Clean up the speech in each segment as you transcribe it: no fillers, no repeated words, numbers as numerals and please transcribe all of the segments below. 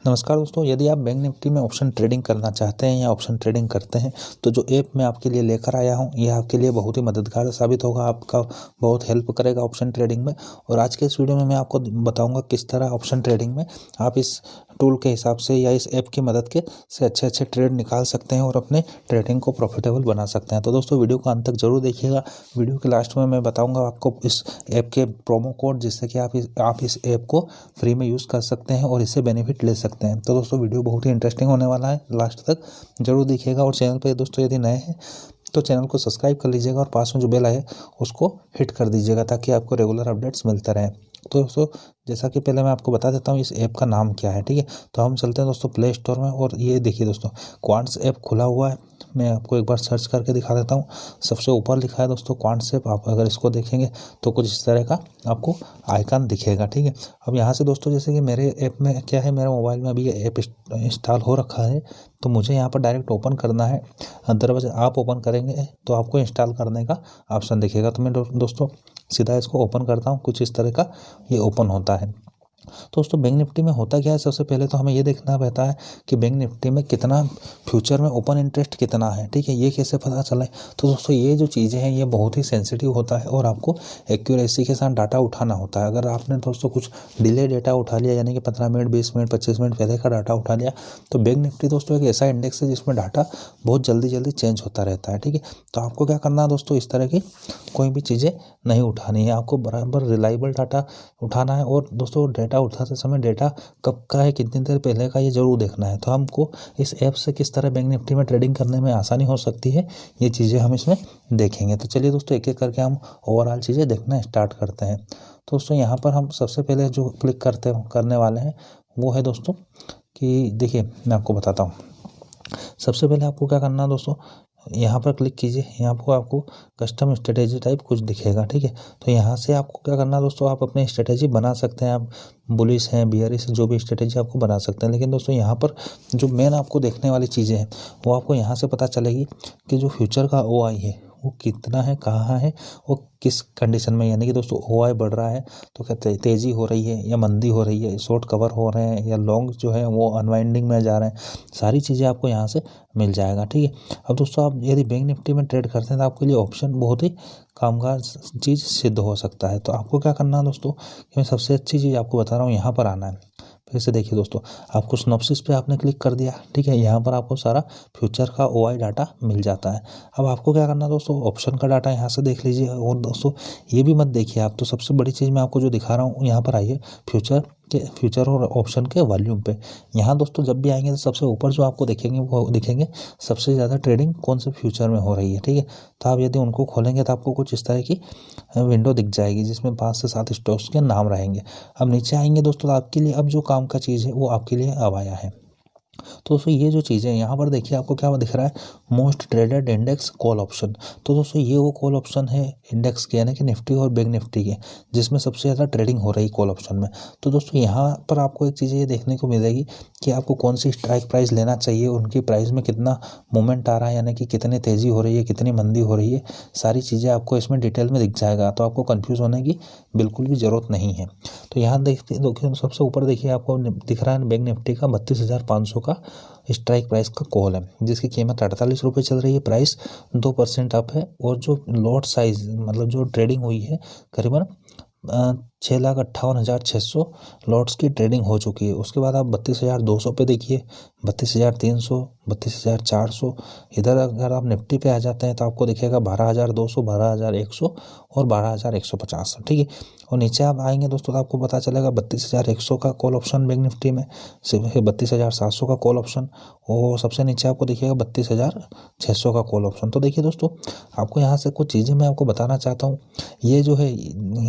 नमस्कार दोस्तों, यदि आप बैंक निफ्टी में ऑप्शन ट्रेडिंग करना चाहते हैं या ऑप्शन ट्रेडिंग करते हैं तो जो ऐप मैं आपके लिए लेकर आया हूं यह आपके लिए बहुत ही मददगार साबित होगा। आपका बहुत हेल्प करेगा ऑप्शन ट्रेडिंग में। और आज के इस वीडियो में मैं आपको बताऊंगा किस तरह ऑप्शन ट्रेडिंग में आप इस टूल के हिसाब से या इस ऐप की मदद के से अच्छे ट्रेड निकाल सकते हैं और अपने ट्रेडिंग को प्रॉफिटेबल बना सकते हैं। तो दोस्तों वीडियो को अंत तक जरूर देखिएगा। वीडियो के लास्ट में मैं बताऊंगा आपको इस ऐप के प्रोमो कोड, जिससे कि आप इस ऐप को फ्री में यूज़ कर सकते हैं और इससे बेनिफिट ले सकते हैं। तो दोस्तों वीडियो बहुत ही इंटरेस्टिंग होने वाला है, लास्ट तक जरूर देखिएगा। और चैनल पे दोस्तों यदि नए हैं तो चैनल को सब्सक्राइब कर लीजिएगा और पास में जो बेल है उसको हिट कर दीजिएगा ताकि आपको रेगुलर अपडेट्स मिलते रहें। तो दोस्तों जैसा कि पहले मैं आपको बता देता हूँ इस ऐप का नाम क्या है, ठीक है। तो हम चलते हैं दोस्तों प्ले स्टोर में और ये देखिए दोस्तों क्वांट्स ऐप खुला हुआ है। मैं आपको एक बार सर्च करके दिखा देता हूँ। सबसे ऊपर लिखा है दोस्तों क्वांट्सएप। आप अगर इसको देखेंगे तो कुछ इस तरह का आपको आइकन दिखेगा, ठीक है। अब यहाँ से दोस्तों जैसे कि मेरे ऐप में क्या है, मेरे मोबाइल में अभी ये ऐप इंस्टॉल हो रखा है तो मुझे यहाँ पर डायरेक्ट ओपन करना है। अदरवाइज आप ओपन करेंगे तो आपको इंस्टॉल करने का ऑप्शन दिखेगा। तो मैं दोस्तों सीधा इसको ओपन करता हूँ। कुछ इस तरह का ये ओपन होता है। दोस्तों बैंक निफ्टी में होता क्या है, सबसे पहले तो हमें ये देखना रहता है कि बैंक निफ्टी में कितना फ्यूचर में ओपन इंटरेस्ट कितना है, ठीक है। ये कैसे पता चले, तो दोस्तों ये जो चीज़ें हैं ये बहुत ही सेंसिटिव होता है और आपको एक्यूरेसी के साथ डाटा उठाना होता है। अगर आपने दोस्तों कुछ डिले डाटा उठा लिया, यानी कि 15 मिनट 20 मिनट 25 मिनट पहले का डाटा उठा लिया, तो बैंक निफ्टी दोस्तों एक ऐसा इंडेक्स है जिसमें डाटा बहुत जल्दी चेंज होता रहता है, ठीक है। तो आपको क्या करना है दोस्तों, इस तरह की कोई भी चीज़ें नहीं उठानी है, आपको बराबर रिलायबल डाटा उठाना है। और दोस्तों डाटा उठाते समय डाटा कब का है, कितनी देर पहले का, ये जरूर देखना है। तो हमको इस ऐप से किस तरह बैंक निफ्टी में ट्रेडिंग करने में आसानी हो सकती है, ये चीज़ें हम इसमें देखेंगे। तो चलिए दोस्तों एक एक करके हम ओवरऑल चीज़ें देखना स्टार्ट करते हैं। तो दोस्तों यहाँ पर हम सबसे पहले जो क्लिक करने वाले हैं वो है दोस्तों कि देखिए मैं आपको बताता हूँ। सबसे पहले आपको क्या करना है दोस्तों, यहाँ पर क्लिक कीजिए। यहाँ पर आपको कस्टम स्ट्रेटेजी टाइप कुछ दिखेगा, ठीक है। तो यहाँ से आपको क्या करना है दोस्तों, आप अपनी स्ट्रेटेजी बना सकते हैं। आप बुलिश हैं, बियरिश, जो भी स्ट्रेटेजी आपको बना सकते हैं। लेकिन दोस्तों यहाँ पर जो मेन आपको देखने वाली चीज़ें हैं वो आपको यहाँ से पता चलेगी कि जो फ्यूचर का OI है वो कितना है, कहाँ है, वो किस कंडीशन में, यानी कि दोस्तों OI बढ़ रहा है तो क्या तेज़ी हो रही है या मंदी हो रही है, शॉर्ट कवर हो रहे हैं या लॉन्ग जो है वो अनवाइंडिंग में जा रहे हैं, सारी चीज़ें आपको यहाँ से मिल जाएगा, ठीक है। अब दोस्तों आप यदि बैंक निफ्टी में ट्रेड करते हैं तो आपके लिए ऑप्शन बहुत ही कामगार चीज़ सिद्ध हो सकता है। तो आपको क्या करना है दोस्तों, कि मैं सबसे अच्छी चीज़ आपको बता रहा हूँ, यहाँ पर आना है। फिर से देखिए दोस्तों, आपको सिनॉप्सिस पे आपने क्लिक कर दिया, ठीक है। यहाँ पर आपको सारा फ्यूचर का OI डाटा मिल जाता है। अब आपको क्या करना है दोस्तों, ऑप्शन का डाटा यहाँ से देख लीजिए। और दोस्तों ये भी मत देखिए आप, तो सबसे बड़ी चीज़ मैं आपको जो दिखा रहा हूँ, यहाँ पर आइए फ्यूचर और ऑप्शन के वॉल्यूम पे। यहाँ दोस्तों जब भी आएंगे तो सबसे ऊपर जो आपको देखेंगे वो दिखेंगे सबसे ज़्यादा ट्रेडिंग कौन से फ्यूचर में हो रही है, ठीक है। तो आप यदि उनको खोलेंगे तो आपको कुछ इस तरह की विंडो दिख जाएगी जिसमें 5 से 7 स्टॉक्स के नाम रहेंगे। अब नीचे आएंगे दोस्तों, तो आपके लिए अब जो काम का चीज़ है वो आपके लिए अब आया है। तो दोस्तों ये जो चीज़ें यहाँ पर देखिए आपको क्या दिख रहा है, most traded index call option. तो दोस्तों ये वो कॉल ऑप्शन है इंडेक्स के, यानी कि निफ्टी और बैंक निफ्टी के, जिसमें सबसे ज़्यादा ट्रेडिंग हो रही कॉल ऑप्शन में। तो दोस्तों यहाँ पर आपको एक चीज़ ये देखने को मिलेगी कि आपको कौन सी स्ट्राइक प्राइस लेना चाहिए, उनकी प्राइस में कितना मूवमेंट आ रहा है, यानी कि कितनी तेज़ी हो रही है, कितनी मंदी हो रही है, सारी चीज़ें आपको इसमें डिटेल में दिख जाएगा। तो आपको कन्फ्यूज़ होने की बिल्कुल भी ज़रूरत नहीं है। तो यहाँ देखिए सबसे ऊपर देखिए आपको दिख रहा है बैंक निफ्टी का 32,500 का स्ट्राइक प्राइस का कॉल है, जिसकी कीमत 48 रुपये चल रही है। प्राइस 2% अप है और जो लॉट साइज मतलब जो ट्रेडिंग हुई है करीबन 6,58,600 लॉट्स की ट्रेडिंग हो चुकी है। उसके बाद आप 32,200 पे देखिए, 32,300, 32,400। इधर अगर आप निफ्टी पे आ जाते हैं तो आपको दिखेगा 12,200, 12,100 और 12,150, ठीक है। और नीचे आप आएंगे दोस्तों तो आपको पता चलेगा 32,100 का कॉल ऑप्शन बैंक निफ्टी में, 32,700 का कॉल ऑप्शन, और सबसे नीचे आपको दिखेगा 32,600 का कॉल ऑप्शन। तो देखिए दोस्तों आपको यहाँ से कुछ चीज़ें मैं आपको बताना चाहता हूँ। ये जो है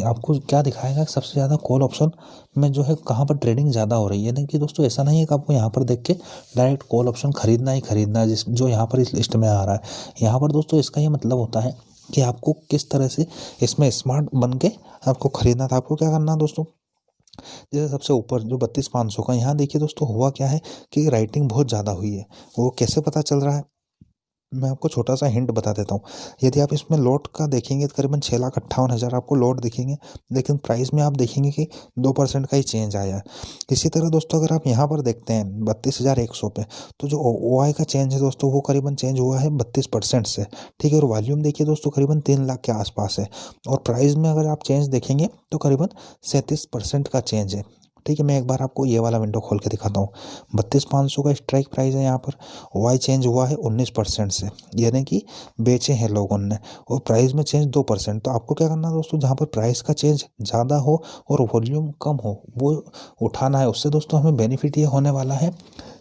आपको क्या दिखाएगा, सबसे ज़्यादा कॉल ऑप्शन में जो है कहाँ पर ट्रेडिंग ज़्यादा हो रही है। नहीं कि दोस्तों ऐसा नहीं है कि आपको यहाँ पर देख के डायरेक्ट कॉल ऑप्शन खरीदना ही खरीदना है, जो यहाँ पर इस लिस्ट में आ रहा है। यहाँ पर दोस्तों इसका ये मतलब होता है कि आपको किस तरह से इसमें स्मार्ट बन के आपको खरीदना था। आपको क्या करना है दोस्तों, जैसे सबसे ऊपर जो 32,500 का, यहाँ देखिए दोस्तों हुआ क्या है कि राइटिंग बहुत ज़्यादा हुई है। वो कैसे पता चल रहा है, मैं आपको छोटा सा हिंट बता देता हूँ। यदि आप इसमें लॉट का देखेंगे तो करीबन 6,58,000 आपको लॉट दिखेंगे, लेकिन प्राइस में आप देखेंगे कि 2% का ही चेंज आया है। इसी तरह दोस्तों अगर आप यहाँ पर देखते हैं 32,100 पे, तो जो OI का चेंज है दोस्तों वो करीबन चेंज हुआ है 32% से, ठीक है। और वॉल्यूम देखिए दोस्तों करीबन 3 लाख के आसपास है। और प्राइस में अगर आप चेंज देखेंगे तो करीबन 37% का चेंज है, ठीक है। मैं एक बार आपको ये वाला विंडो खोल के दिखाता हूँ। 32,500 का स्ट्राइक प्राइस है यहाँ पर, वाई चेंज हुआ है 19% से, यानी कि बेचे हैं लोगों ने, और प्राइस में चेंज 2%। तो आपको क्या करना है दोस्तों, जहाँ पर प्राइस का चेंज ज़्यादा हो और वॉल्यूम कम हो वो उठाना है। उससे दोस्तों हमें बेनिफिट ये होने वाला है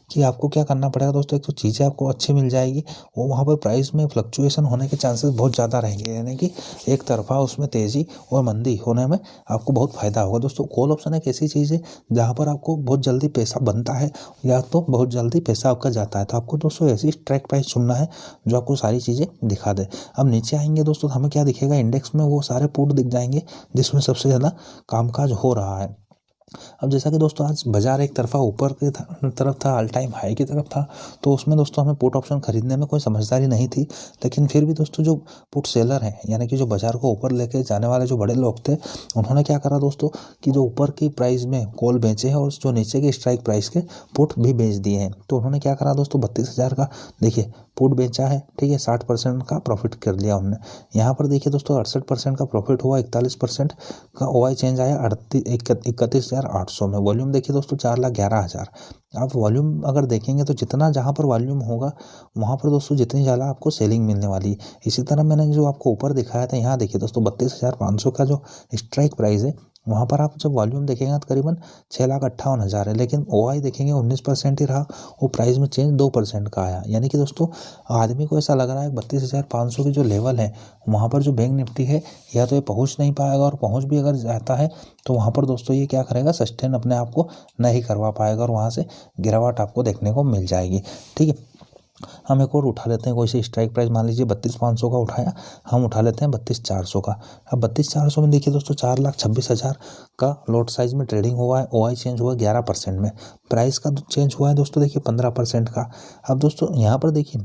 कि आपको क्या करना पड़ेगा दोस्तों, एक तो चीज़ें आपको अच्छी मिल जाएगी, वो वहाँ पर प्राइस में फ्लक्चुएशन होने के चांसेस बहुत ज़्यादा रहेंगे, यानी कि एक तरफा उसमें तेज़ी और मंदी होने में आपको बहुत फ़ायदा होगा। दोस्तों कॉल ऑप्शन एक ऐसी चीज़ है जहाँ पर आपको बहुत जल्दी पैसा बनता है या तो बहुत जल्दी पैसा आपका जाता है। तो आपको दोस्तों ऐसी स्ट्राइक प्राइस चुनना है जो आपको सारी चीज़ें दिखा दे। अब नीचे आएंगे दोस्तों तो हमें क्या दिखेगा, इंडेक्स में वो सारे पुट दिख जाएंगे जिसमें सबसे ज़्यादा कामकाज हो रहा है। अब जैसा कि दोस्तों आज बाजार एक तरफा ऊपर की तरफ था, ऑल टाइम हाई की तरफ था, तो उसमें दोस्तों हमें पुट ऑप्शन खरीदने में कोई समझदारी नहीं थी। लेकिन फिर भी दोस्तों जो पुट सेलर हैं, यानी कि जो बाजार को ऊपर लेके जाने वाले जो बड़े लोग थे, उन्होंने क्या करा दोस्तों कि जो ऊपर की प्राइस में कॉल बेचे हैं और जो नीचे के स्ट्राइक प्राइस के पुट भी बेच दिए हैं। तो उन्होंने क्या करा दोस्तों, 32,000 का देखिए पुट बेचा है, ठीक है। 60% का प्रॉफिट कर लिया उन्होंने। यहाँ पर देखिए दोस्तों 68% का प्रॉफिट हुआ, 41% का OI चेंज आया 31,800 में। वॉल्यूम देखिए दोस्तों 4,11,000। आप वॉल्यूम अगर देखेंगे तो जितना जहाँ पर वॉल्यूम होगा वहाँ पर दोस्तों जितनी ज़्यादा आपको सेलिंग मिलने वाली है। इसी तरह मैंने जो आपको ऊपर दिखाया था, यहाँ देखिए दोस्तों 32,500 का जो स्ट्राइक प्राइस है, वहाँ पर आप जब वॉल्यूम देखेंगे तो करीबन 6,58,000 है, लेकिन OI देखेंगे 19% ही रहा, वो प्राइस में चेंज 2% का आया। यानी कि दोस्तों आदमी को ऐसा लग रहा है 32,500 की जो लेवल है वहाँ पर जो बैंक निफ्टी है या तो ये पहुँच नहीं पाएगा, और पहुँच भी अगर जाता है तो वहाँ पर दोस्तों ये क्या करेगा, सस्टेन अपने आप को नहीं करवा पाएगा और वहाँ से गिरावट आपको देखने को मिल जाएगी, ठीक है। हम एक और उठा लेते हैं कोई सी स्ट्राइक प्राइस, मान लीजिए 32,500 का उठाया, हम उठा लेते हैं 32,400 का। अब 32,400 में देखिए दोस्तों 4,26,000 का लॉट साइज में ट्रेडिंग हुआ है। OI चेंज हुआ 11% में, प्राइस का चेंज हुआ है दोस्तों देखिए 15% का। अब दोस्तों यहाँ पर देखिए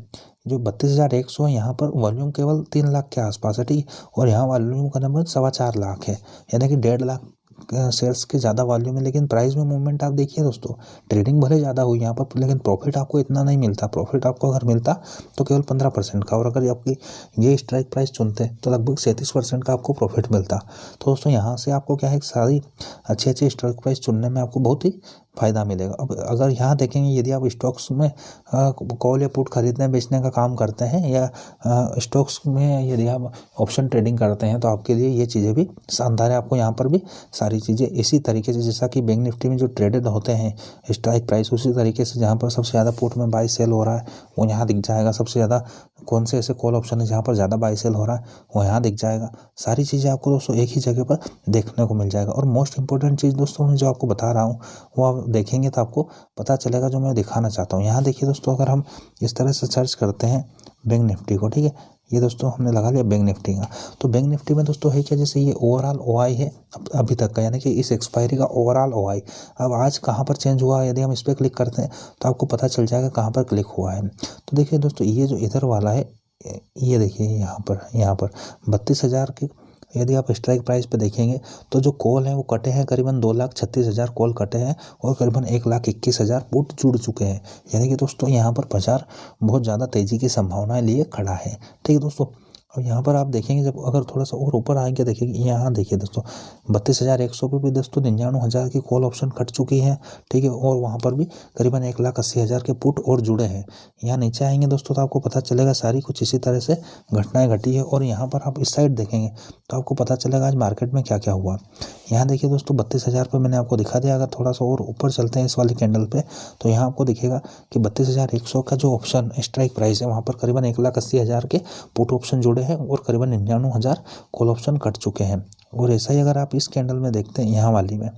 जो 32,100 है, यहाँ पर वॉल्यूम केवल 3 लाख के आसपास है, ठीक है। और यहाँ वॉल्यूम का नंबर 4.25 लाख है, यानी कि 1.5 लाख शेयर्स के ज़्यादा वॉल्यूम है। लेकिन प्राइस में मूवमेंट आप देखिए दोस्तों, ट्रेडिंग भले ज़्यादा हुई यहाँ पर, लेकिन प्रॉफिट आपको इतना नहीं मिलता। प्रॉफिट आपको अगर मिलता तो केवल 15% का, और अगर आपकी ये स्ट्राइक प्राइस चुनते तो लगभग 37% का आपको प्रॉफिट मिलता। तो दोस्तों यहाँ से आपको क्या है, सारी अच्छी अच्छी स्ट्राइक प्राइस चुनने में आपको बहुत ही फ़ायदा मिलेगा। अब अगर यहाँ देखेंगे, यदि आप स्टॉक्स में कॉल या पुट खरीदने बेचने का काम करते हैं, या स्टॉक्स में यदि आप ऑप्शन ट्रेडिंग करते हैं, तो आपके लिए ये चीज़ें भी शानदार है। आपको यहाँ पर भी सारी चीज़ें इसी तरीके से, जैसा कि बैंक निफ्टी में जो ट्रेडेड होते हैं स्ट्राइक प्राइस, उसी तरीके से जहाँ पर सबसे ज़्यादा पुट में बाई सेल हो रहा है वो यहाँ दिख जाएगा। सबसे ज़्यादा कौन से ऐसे कॉल ऑप्शन है जहाँ पर ज़्यादा बाई सेल हो रहा है वो यहाँ दिख जाएगा। सारी चीज़ें आपको दोस्तों एक ही जगह पर देखने को मिल जाएगा। और मोस्ट इंपॉर्टेंट चीज़ दोस्तों मैं जो आपको बता रहा हूँ वो आप देखेंगे तो आपको पता चलेगा जो मैं दिखाना चाहता हूँ। यहाँ देखिए दोस्तों, अगर हम इस तरह से सर्च करते हैं बैंक निफ्टी को, ठीक है, ये दोस्तों हमने लगा लिया बैंक निफ्टी का। तो बैंक निफ्टी में दोस्तों है क्या, जैसे ये ओवरऑल OI है अभी तक का, यानी कि इस एक्सपायरी का ओवरऑल OI अब आज कहाँ पर चेंज हुआ, यदि हम इस पर क्लिक करते हैं तो आपको पता चल जाएगा कहाँ पर क्लिक हुआ है। तो देखिए दोस्तों ये जो इधर वाला है, ये देखिए यहाँ पर 32,000 की यदि आप स्ट्राइक प्राइस पे देखेंगे तो जो कॉल हैं वो कटे हैं, करीबन 2,36,000 कॉल कटे हैं और करीबन 1,21,000 पुट जुड़ चुके हैं। यानी कि दोस्तों यहाँ पर बाजार बहुत ज़्यादा तेज़ी की संभावनाएं लिए खड़ा है, ठीक है दोस्तों। अब यहाँ पर आप देखेंगे, जब अगर थोड़ा सा और ऊपर आएंगे देखेंगे, यहाँ देखिए दोस्तों 32,100 पे भी दोस्तों 99,000 की कॉल ऑप्शन कट चुकी है, ठीक है। और वहाँ पर भी करीबन 1,80,000 के पुट और जुड़े हैं। यहाँ नीचे आएंगे दोस्तों तो आपको पता चलेगा सारी कुछ इसी तरह से घटनाएं घटी है। और यहाँ पर आप इस साइड देखेंगे तो आपको पता चलेगा आज मार्केट में क्या क्या हुआ। यहाँ देखिए दोस्तों 32,000 पे मैंने आपको दिखा दिया। अगर थोड़ा सा और ऊपर चलते हैं इस वाली कैंडल पे, तो यहाँ आपको दिखेगा कि 32,100 का जो ऑप्शन स्ट्राइक प्राइस है वहाँ पर करीबन 1,80,000 के पुट ऑप्शन जुड़े हैं और करीबन 99,000 कॉल ऑप्शन कट चुके हैं। और ऐसा ही अगर आप इस कैंडल में देखते हैं, यहाँ वाली में,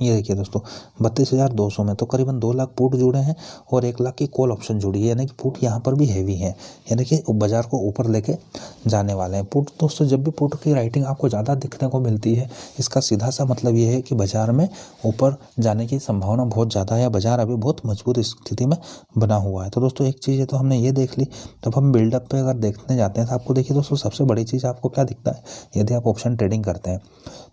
ये देखिए दोस्तों 32,200 में तो करीबन 2 लाख पुट जुड़े हैं और 1 लाख की कॉल ऑप्शन जुड़ी है, यानी कि पुट यहाँ पर भी हैवी है, यानी कि बाजार को ऊपर लेके जाने वाले हैं। पुट दोस्तों जब भी पुट की राइटिंग आपको ज़्यादा दिखने को मिलती है, इसका सीधा सा मतलब ये है कि बाजार में ऊपर जाने की संभावना बहुत ज़्यादा है, बाजार अभी बहुत मजबूत स्थिति में बना हुआ है। तो दोस्तों एक चीज़ है तो हमने ये देख ली। तब हम बिल्डअप पे अगर देखने जाते हैं तो आपको देखिए दोस्तों सबसे बड़ी चीज़ आपको क्या दिखता है, यदि आप ऑप्शन ट्रेडिंग करते हैं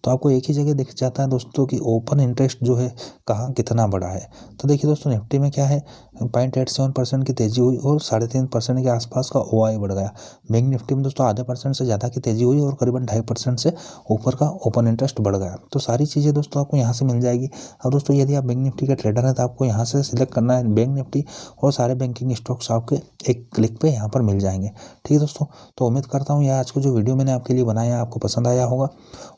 तो आपको एक ही जगह दिख जाता है दोस्तों कि ओपन इंटरेस्ट जो है कहाँ कितना बड़ा है। तो देखिए दोस्तों निफ्टी में क्या है 0.87% की तेजी हुई और 3.5% के आसपास का ओआई बढ़ गया। बैंक निफ्टी में दोस्तों आधे % से ज़्यादा की तेजी हुई और करीबन 2.5% से ऊपर का ओपन इंटरेस्ट बढ़ गया। तो सारी चीज़ें दोस्तों आपको यहाँ से मिल जाएगी। अब दोस्तों यदि आप बैंक निफ्टी के ट्रेडर हैं तो आपको यहाँ से सिलेक्ट करना है बैंक निफ्टी और सारे बैंकिंग स्टॉक्स आपके एक क्लिक पे यहाँ पर मिल जाएंगे। ठीक है दोस्तों, तो उम्मीद करता हूँ यह आज को जो वीडियो मैंने आपके लिए बनाया आपको पसंद आया होगा,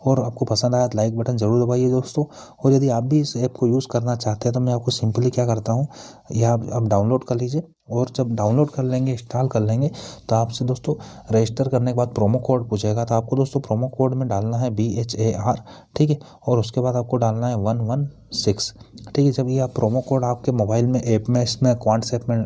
और आपको पसंद आया तो लाइक बटन जरूर दबाइए दोस्तों। और यदि आप भी इस ऐप को यूज़ करना चाहते हैं तो मैं आपको सिंपली क्या करता हूँ, यह आप डाउनलोड कर लीजिए, और जब डाउनलोड कर लेंगे इंस्टॉल कर लेंगे तो आपसे दोस्तों रजिस्टर करने के बाद प्रोमो कोड पूछेगा, तो आपको दोस्तों प्रोमो कोड में डालना है BHAR, ठीक है, और उसके बाद आपको डालना है 116, ठीक है। जब ये आप प्रोमो कोड आपके मोबाइल में ऐप में इसमें क्वांटसैप में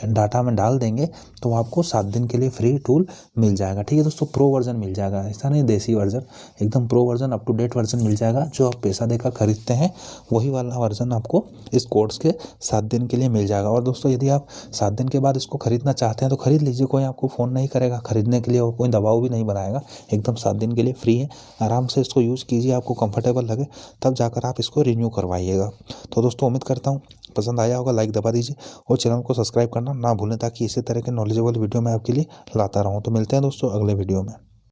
डाटा में डाल देंगे तो आपको 7 दिन के लिए फ्री टूल मिल जाएगा। ठीक है दोस्तों, प्रो वर्जन मिल जाएगा, ऐसा नहीं देसी वर्जन, एकदम pro version up to date version मिल जाएगा। जो आप पैसा देकर खरीदते हैं वही वाला वर्जन आपको इस कोर्स के 7 दिन के लिए मिल जाएगा। और दोस्तों यदि आप 7 दिन के बाद इसको खरीदना चाहते हैं तो खरीद लीजिए, कोई आपको फ़ोन नहीं करेगा खरीदने के लिए और कोई दबाव भी नहीं बनाएगा, एकदम 7 दिन के लिए फ्री है। आराम से इसको यूज़ कीजिए, आपको कंफर्टेबल लगे तब जाकर आप इसको रिन्यू करवाइएगा। तो दोस्तों उम्मीद करता हूँ पसंद आया होगा, लाइक दबा दीजिए और चैनल को सब्सक्राइब करना ना भूलें ताकि इसी तरह के नॉलेजेबल वीडियो मैं आपके लिए लाता रहूँ। तो मिलते हैं दोस्तों अगले वीडियो में।